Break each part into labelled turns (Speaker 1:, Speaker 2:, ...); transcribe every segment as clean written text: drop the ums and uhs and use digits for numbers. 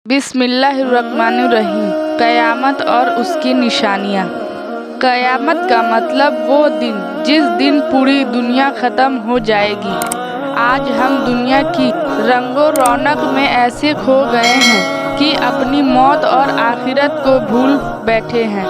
Speaker 1: बिस्मिल्लाहिर्रहमानिर्रहीम। क़यामत और उसकी निशानियाँ। क़यामत का मतलब वो दिन जिस दिन पूरी दुनिया ख़त्म हो जाएगी। आज हम दुनिया की रंगो रौनक में ऐसे खो गए हैं कि अपनी मौत और आखिरत को भूल बैठे हैं।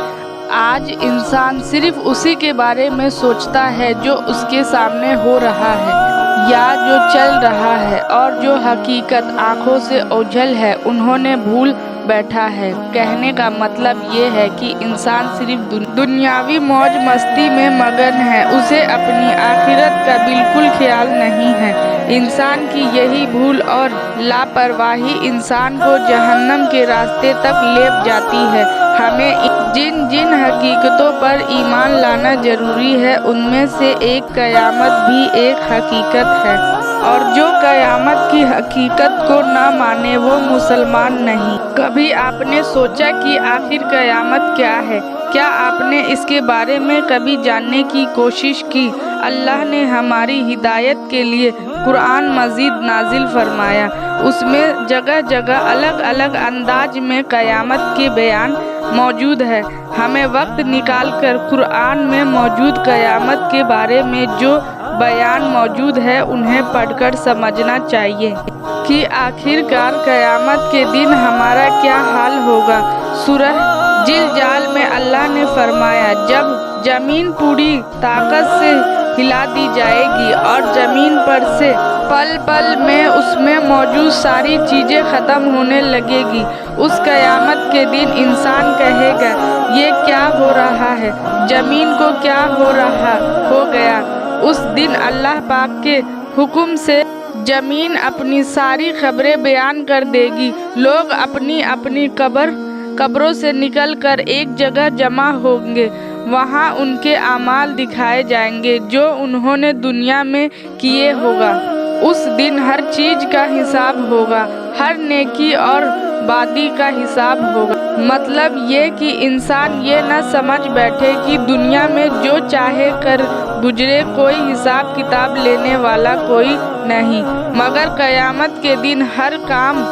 Speaker 1: आज इंसान सिर्फ उसी के बारे में सोचता है जो उसके सामने हो रहा है या जो चल रहा है, और जो हकीकत आँखों से ओझल है उन्होंने भूल बैठा है। कहने का मतलब ये है कि इंसान सिर्फ दुनियावी मौज मस्ती में मगन है, उसे अपनी आखिरत का बिल्कुल ख्याल नहीं है। इंसान की यही भूल और लापरवाही इंसान को जहन्नम के रास्ते तक ले जाती है। हमें जिन जिन हकीकतों पर ईमान लाना जरूरी है उनमें से एक क़यामत भी एक हकीकत है, और जो क़यामत की हकीकत को ना माने वो मुसलमान नहीं। कभी आपने सोचा कि आखिर क़यामत क्या है? क्या आपने इसके बारे में कभी जानने की कोशिश की? अल्लाह ने हमारी हिदायत के लिए कुरान मजीद नाजिल फरमाया। उसमें जगह जगह अलग अलग अंदाज में क़यामत के बयान मौजूद है। हमें वक्त निकाल कर कुरान में मौजूद क़यामत के बारे में जो बयान मौजूद है उन्हें पढ़कर समझना चाहिए कि आखिरकार क़यामत के दिन हमारा क्या हाल होगा। सूरह जिलजाल में अल्लाह ने फरमाया, जब जमीन पूरी ताकत से हिला दी जाएगी और जमीन पर से पल पल में उसमें मौजूद सारी चीज़ें ख़त्म होने लगेगी। उस क़यामत के दिन इंसान कहेगा, ये क्या हो रहा है? ज़मीन को क्या हो गया? उस दिन अल्लाह पाक के हुक्म से ज़मीन अपनी सारी खबरें बयान कर देगी। लोग अपनी अपनी कब्रों से निकलकर एक जगह जमा होंगे। वहाँ उनके आमाल दिखाए जाएंगे जो उन्होंने दुनिया में किए होगा। उस दिन हर चीज़ का हिसाब होगा, हर नेकी और बादी का हिसाब होगा। मतलब ये कि इंसान ये न समझ बैठे कि दुनिया में जो चाहे कर गुजरे, कोई हिसाब किताब लेने वाला कोई नहीं। मगर क़यामत के दिन हर काम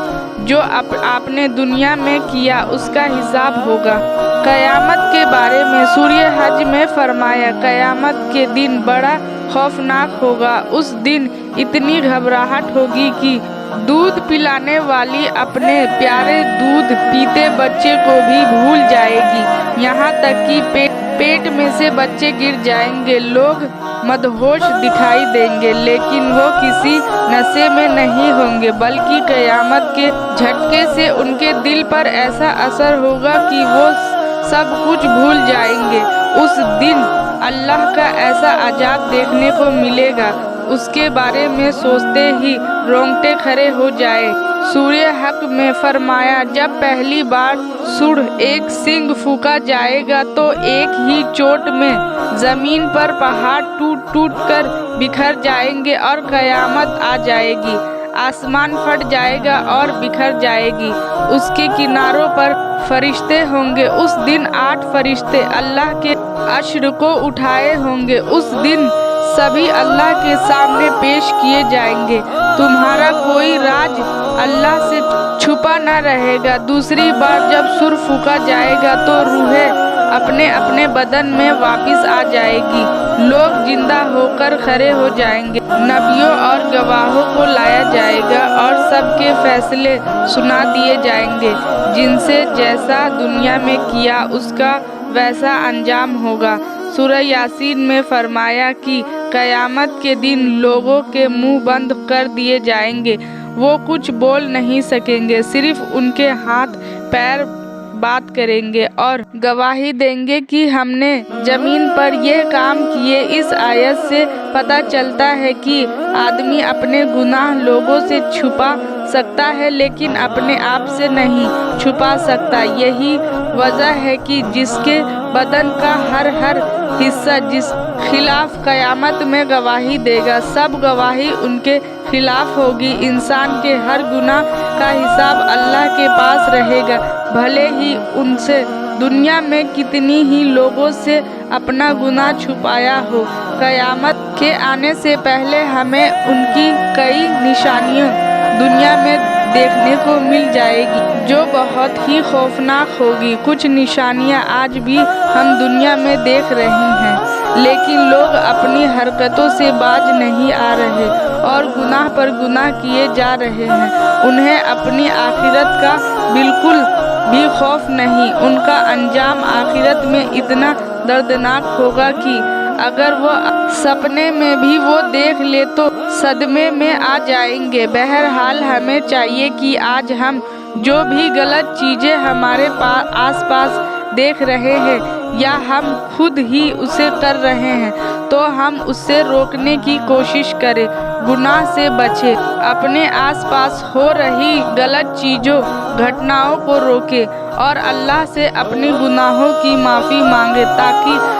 Speaker 1: जो आपने दुनिया में किया उसका हिसाब होगा। क़यामत के बारे में सूरह हज में फरमाया, क़यामत के दिन बड़ा खौफनाक होगा। उस दिन इतनी घबराहट होगी कि दूध पिलाने वाली अपने प्यारे दूध पीते बच्चे को भी भूल जाएगी। यहाँ तक कि पेट में से बच्चे गिर जाएंगे। लोग मदहोश दिखाई देंगे, लेकिन वो किसी नशे में नहीं होंगे, बल्कि क़यामत के झटके से उनके दिल पर ऐसा असर होगा कि वो सब कुछ भूल जाएंगे। उस दिन अल्लाह का ऐसा अजाब देखने को मिलेगा, उसके बारे में सोचते ही रोंगटे खड़े हो जाए। सूरह हक में फरमाया, जब पहली बार सूढ़ एक सींग फूंका जाएगा तो एक ही चोट में जमीन पर पहाड़ टूट टूट कर बिखर जाएंगे और क़यामत आ जाएगी। आसमान फट जाएगा और बिखर जाएगी। उसके किनारों पर फरिश्ते होंगे। उस दिन 8 फरिश्ते अल्लाह के अर्श को उठाए होंगे। उस दिन सभी अल्लाह के सामने पेश किए जाएंगे। तुम्हारा कोई राज अल्लाह से छुपा न रहेगा। दूसरी बार जब सूर फूंका जाएगा तो रूहें अपने अपने बदन में वापस आ जाएगी। लोग जिंदा होकर खड़े हो जाएंगे। नबियों और गवाहों को लाया जाएगा और सबके फैसले सुना दिए जाएंगे। जिनसे जैसा दुनिया में किया उसका वैसा अंजाम होगा। सूरह यासीन में फरमाया कि क़यामत के दिन लोगों के मुंह बंद कर दिए जाएंगे। वो कुछ बोल नहीं सकेंगे, सिर्फ उनके हाथ पैर बात करेंगे और गवाही देंगे कि हमने ज़मीन पर ये काम किए। इस आयत से पता चलता है कि आदमी अपने गुनाह लोगों से छुपा सकता है, लेकिन अपने आप से नहीं छुपा सकता। यही वजह है कि जिसके बदन का हर हिस्सा जिस खिलाफ क़यामत में गवाही देगा, सब गवाही उनके खिलाफ होगी। इंसान के हर गुनाह का हिसाब अल्लाह के पास रहेगा, भले ही उनसे दुनिया में कितनी ही लोगों से अपना गुनाह छुपाया हो। क़यामत के आने से पहले हमें उनकी कई निशानियाँ दुनिया में دیکھنے کو مل جائے گی جو بہت ہی خوفناک ہوگی۔ کچھ نشانیاں آج بھی ہم دنیا میں دیکھ رہے ہیں، لیکن لوگ اپنی حرکتوں سے باز نہیں آ رہے اور گناہ پر گناہ کیے جا رہے ہیں۔ انہیں اپنی آخرت کا بالکل بھی خوف نہیں۔ ان کا انجام آخرت میں اتنا دردناک ہوگا کہ اگر وہ سپنے میں بھی وہ دیکھ لیں تو صدمے میں آ جائیں گے۔ بہرحال ہمیں چاہیے کہ آج ہم جو بھی غلط چیزیں ہمارے آس پاس دیکھ رہے ہیں یا ہم خود ہی اسے کر رہے ہیں تو ہم اسے روکنے کی کوشش کریں، گناہ سے بچیں، اپنے آس پاس ہو رہی غلط چیزوں گھٹناؤں کو روکیں اور اللہ سے اپنے گناہوں کی معافی مانگیں تاکہ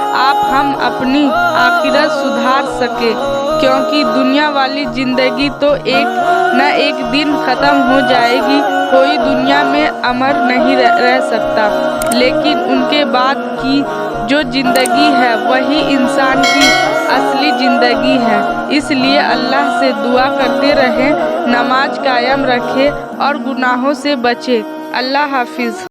Speaker 1: ہم اپنی آخرت سدھار سکیں، کیونکہ دنیا والی زندگی تو ایک نہ ایک دن ختم ہو جائے گی۔ کوئی دنیا میں امر نہیں رہ سکتا، لیکن ان کے بعد کی جو زندگی ہے وہی انسان کی اصلی زندگی ہے۔ اس لیے اللہ سے دعا کرتے رہیں، نماز قائم رکھیں اور گناہوں سے بچیں۔ اللہ حافظ۔